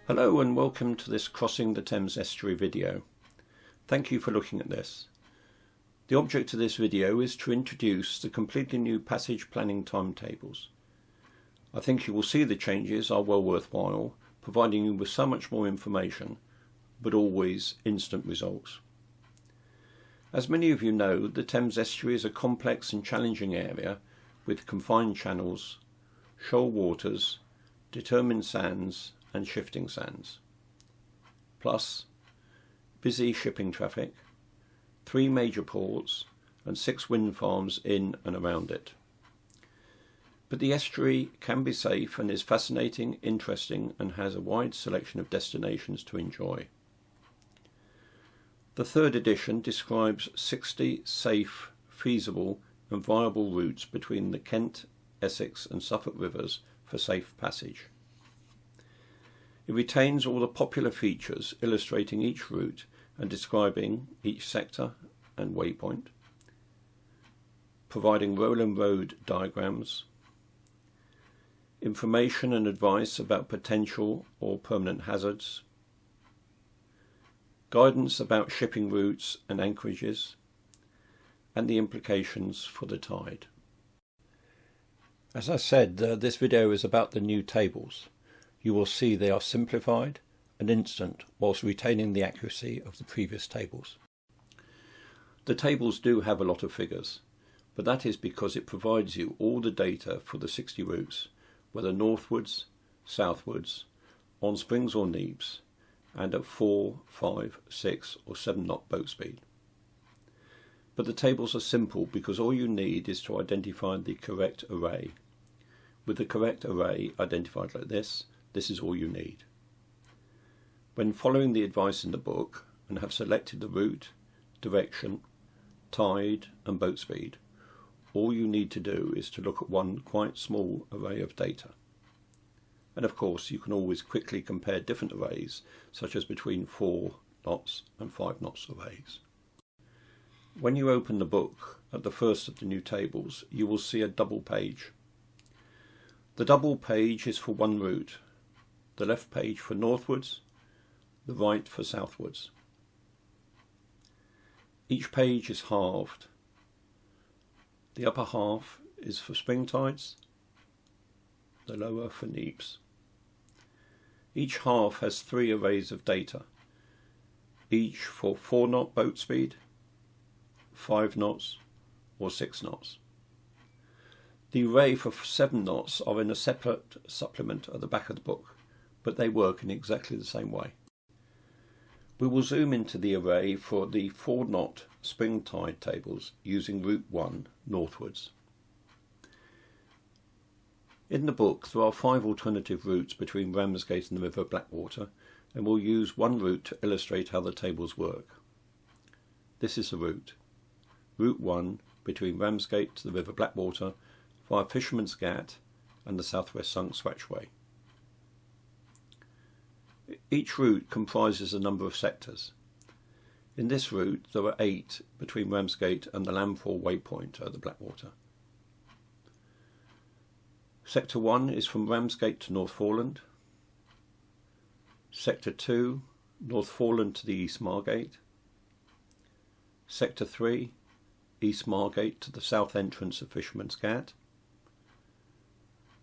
Hello and welcome to this Crossing the Thames Estuary video. Thank you for looking at this. The object of this video is to introduce the completely new passage planning timetables. I think you will see the changes are well worthwhile, providing you with so much more information, but always instant results. As many of you know, the Thames Estuary is a complex and challenging area with confined channels, shoal waters, determined sands and shifting sands, plus busy shipping traffic, 3 major ports and 6 wind farms in and around it. But the estuary can be safe and is fascinating, interesting and has a wide selection of destinations to enjoy. The 3rd edition describes 60 safe, feasible and viable routes between the Kent, Essex and Suffolk rivers for safe passage. It retains all the popular features illustrating each route and describing each sector and waypoint, providing Roland Road diagrams, information and advice about potential or permanent hazards, guidance about shipping routes and anchorages, and the implications for the tide. As I said, this video is about the new tables. You will see they are simplified and instant whilst retaining the accuracy of the previous tables. The tables do have a lot of figures, but that is because it provides you all the data for the 60 routes, whether northwards, southwards, on springs or neaps, and at 4, 5, 6 or 7 knot boat speed. But the tables are simple because all you need is to identify the correct array. With the correct array identified like this is all you need. When following the advice in the book and have selected the route, direction, tide and boat speed, all you need to do is to look at one quite small array of data. And of course you can always quickly compare different arrays, such as between 4 knots and 5 knots arrays. When you open the book at the first of the new tables, you will see a double page. The double page is for one route, the left page for northwards, the right for southwards. Each page is halved. The upper half is for spring tides, the lower for neaps. Each half has 3 arrays of data, each for 4 knot boat speed, 5 knots or 6 knots. The array for 7 knots are in a separate supplement at the back of the book, but they work in exactly the same way. We will zoom into the array for the 4 knot spring tide tables using route 1 northwards. In the book there are 5 alternative routes between Ramsgate and the River Blackwater, and we'll use one route to illustrate how the tables work. This is the route. Route 1 between Ramsgate to the River Blackwater via Fisherman's Ghat and the Southwest Sunk Swatchway. Each route comprises a number of sectors. In this route there are 8 between Ramsgate and the Landfall waypoint at the Blackwater. Sector 1 is from Ramsgate to North Foreland. Sector 2, North Foreland to the East Margate. Sector 3, East Margate to the south entrance of Fisherman's Ghat.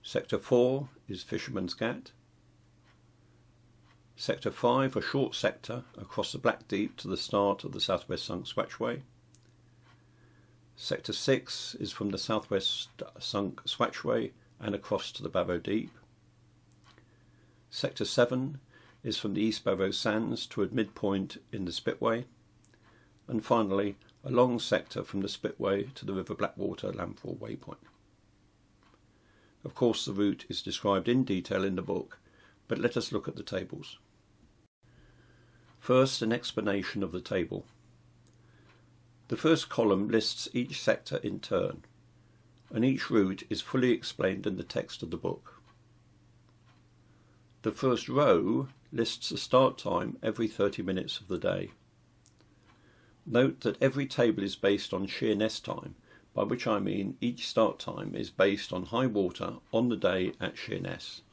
Sector 4 is Fisherman's Ghat. Sector 5, a short sector across the Blackdeep to the start of the Southwest Sunk Swatchway. Sector 6 is from the Southwest Sunk Swatchway and across to the Barrow Deep. Sector 7 is from the East Barrow Sands to a midpoint in the Spitway. And finally, a long sector from the Spitway to the River Blackwater Landfall waypoint. Of course the route is described in detail in the book, but let us look at the tables. First, an explanation of the table. The first column lists each sector in turn, and each route is fully explained in the text of the book. The first row lists the start time every 30 minutes of the day. Note that every table is based on Sheerness time, by which I mean each start time is based on high water on the day at Sheerness.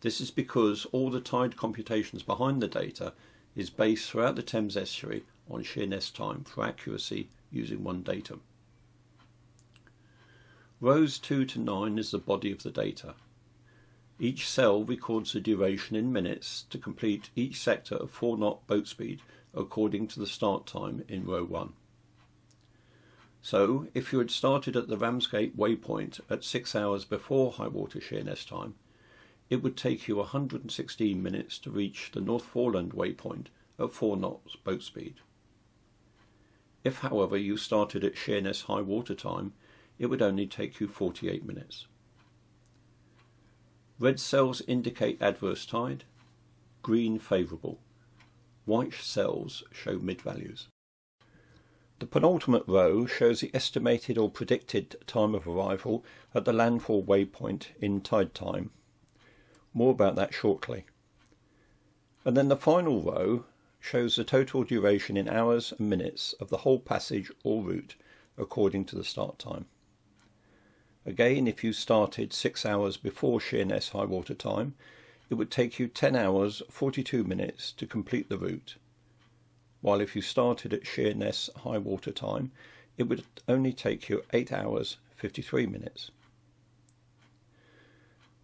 This is because all the tide computations behind the data is based throughout the Thames estuary on Sheerness time for accuracy using one datum. Rows 2 to 9 is the body of the data. Each cell records the duration in minutes to complete each sector of 4-knot boat speed according to the start time in row 1. So, if you had started at the Ramsgate waypoint at 6 hours before high water Sheerness time, it would take you 116 minutes to reach the North Foreland waypoint at 4 knots boat speed. If, however, you started at Sheerness high water time, it would only take you 48 minutes. Red cells indicate adverse tide, green favourable. White cells show mid-values. The penultimate row shows the estimated or predicted time of arrival at the landfall waypoint in tide time. More about that shortly. And then the final row shows the total duration in hours and minutes of the whole passage or route according to the start time. Again, if you started 6 hours before Sheerness high water time, it would take you 10 hours 42 minutes to complete the route, while if you started at Sheerness high water time, it would only take you 8 hours 53 minutes.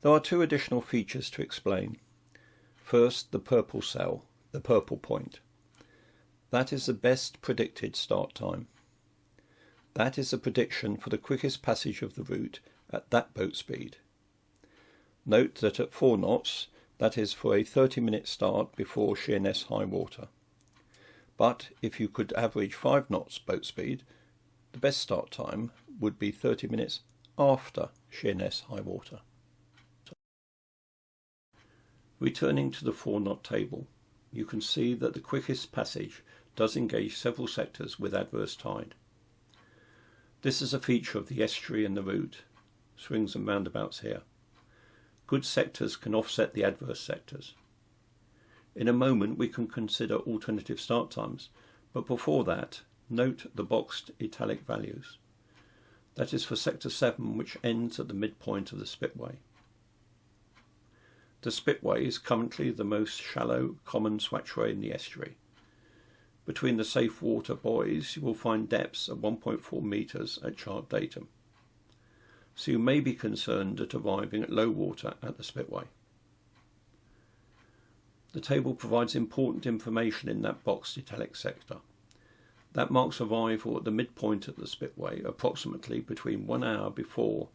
There are 2 additional features to explain. First, the purple cell, the purple point. That is the best predicted start time. That is the prediction for the quickest passage of the route at that boat speed. Note that at 4 knots, that is for a 30-minute start before Sheerness high water. But if you could average 5 knots boat speed, the best start time would be 30 minutes after Sheerness high water. Returning to the 4-knot table, you can see that the quickest passage does engage several sectors with adverse tide. This is a feature of the estuary and the route, swings and roundabouts here. Good sectors can offset the adverse sectors. In a moment we can consider alternative start times, but before that, note the boxed italic values. That is for sector 7, which ends at the midpoint of the spitway. The spitway is currently the most shallow common swatchway in the estuary. Between the safe water buoys you will find depths of 1.4 metres at chart datum, so you may be concerned at arriving at low water at the spitway. The table provides important information in that boxed italic sector. That marks arrival at the midpoint of the spitway approximately between 1 hour before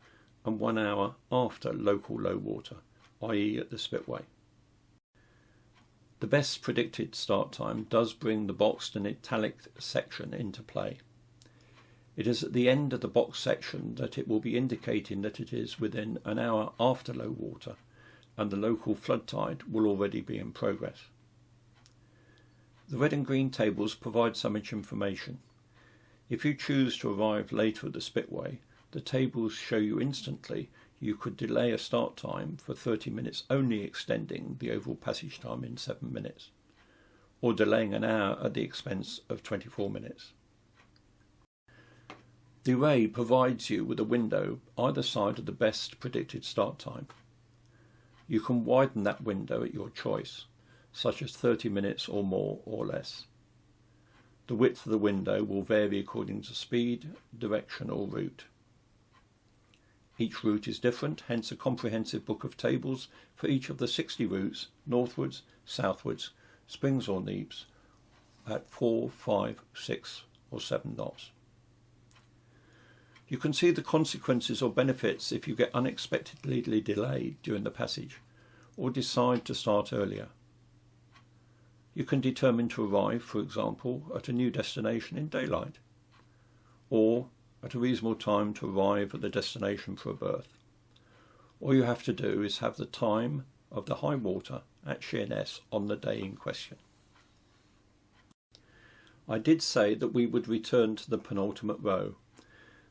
and 1 hour after local low water, i.e. at the spitway. The best predicted start time does bring the boxed and italic section into play. It is at the end of the boxed section that it will be indicating that it is within an hour after low water, and the local flood tide will already be in progress. The red and green tables provide so much information. If you choose to arrive later at the spitway, the tables show you instantly you could delay a start time for 30 minutes, only extending the overall passage time in 7 minutes, or delaying an hour at the expense of 24 minutes. The array provides you with a window either side of the best predicted start time. You can widen that window at your choice, such as 30 minutes or more or less. The width of the window will vary according to speed, direction or route. Each route is different, hence a comprehensive book of tables for each of the 60 routes, northwards, southwards, springs or neaps, at 4, 5, 6 or 7 knots. You can see the consequences or benefits if you get unexpectedly delayed during the passage, or decide to start earlier. You can determine to arrive, for example, at a new destination in daylight, or at a reasonable time to arrive at the destination for a berth. All you have to do is have the time of the high water at Sheerness on the day in question. I did say that we would return to the penultimate row.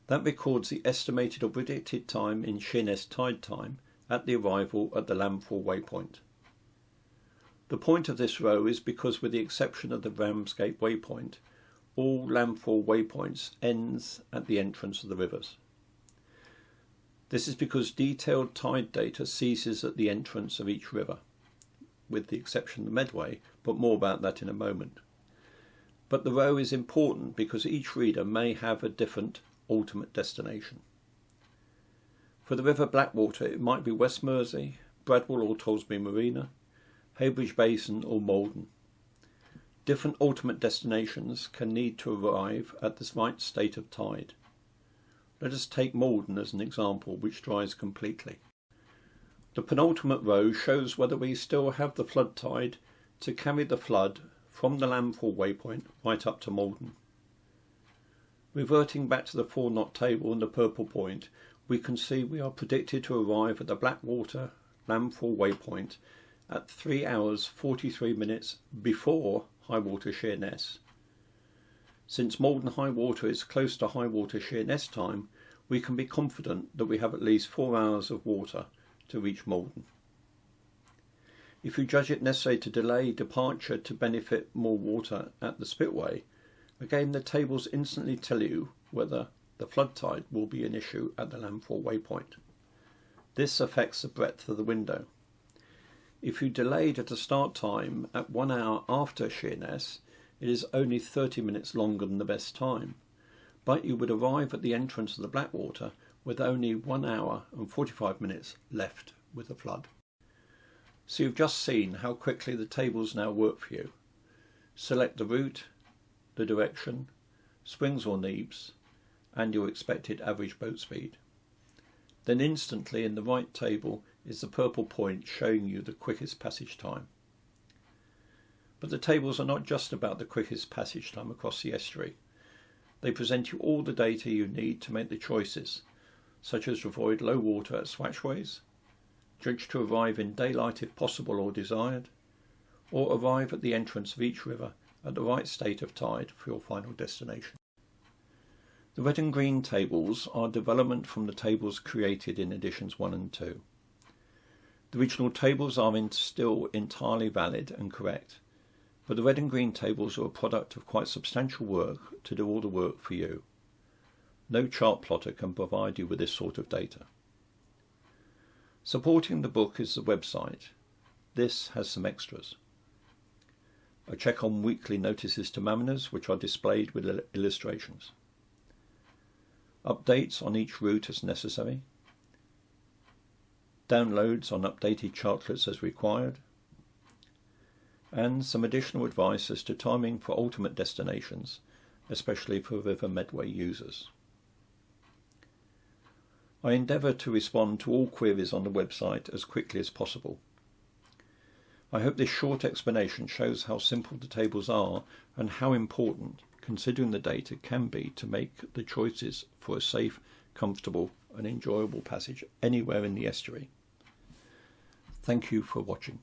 That records the estimated or predicted time in Sheerness tide time at the arrival at the landfall waypoint. The point of this row is because, with the exception of the Ramsgate waypoint, all landfall waypoints ends at the entrance of the rivers. This is because detailed tide data ceases at the entrance of each river, with the exception of the Medway, but more about that in a moment. But the row is important because each reader may have a different ultimate destination. For the River Blackwater, it might be West Mersey, Bradwell or Tollesbury Marina, Heybridge Basin or Malden. Different ultimate destinations can need to arrive at the right state of tide. Let us take Malden as an example, which dries completely. The penultimate row shows whether we still have the flood tide to carry the flood from the landfall waypoint right up to Malden. Reverting back to the 4-knot table and the purple point, we can see we are predicted to arrive at the Blackwater landfall waypoint at 3 hours 43 minutes before high water Sheerness. Since Malden high water is close to high water Sheerness time, we can be confident that we have at least 4 hours of water to reach Malden. If you judge it necessary to delay departure to benefit more water at the spillway, again the tables instantly tell you whether the flood tide will be an issue at the landfall waypoint. This affects the breadth of the window. If you delayed at a start time at 1 hour after Sheerness, it is only 30 minutes longer than the best time, but you would arrive at the entrance of the Blackwater with only 1 hour and 45 minutes left with the flood. So you've just seen how quickly the tables now work for you. Select the route, the direction, springs or neaps, and your expected average boat speed. Then instantly in the right table is the purple point showing you the quickest passage time. But the tables are not just about the quickest passage time across the estuary. They present you all the data you need to make the choices, such as avoid low water at swatchways, judge to arrive in daylight if possible or desired, or arrive at the entrance of each river at the right state of tide for your final destination. The red and green tables are development from the tables created in editions 1 and 2. The original tables are still entirely valid and correct, but the red and green tables are a product of quite substantial work to do all the work for you. No chart plotter can provide you with this sort of data. Supporting the book is the website. This has some extras. A check on weekly notices to mariners, which are displayed with illustrations. Updates on each route as necessary. Downloads on updated chartlets as required. And some additional advice as to timing for ultimate destinations, especially for River Medway users. I endeavour to respond to all queries on the website as quickly as possible. I hope this short explanation shows how simple the tables are and how important, considering the data, can be to make the choices for a safe, comfortable and enjoyable passage anywhere in the estuary. Thank you for watching.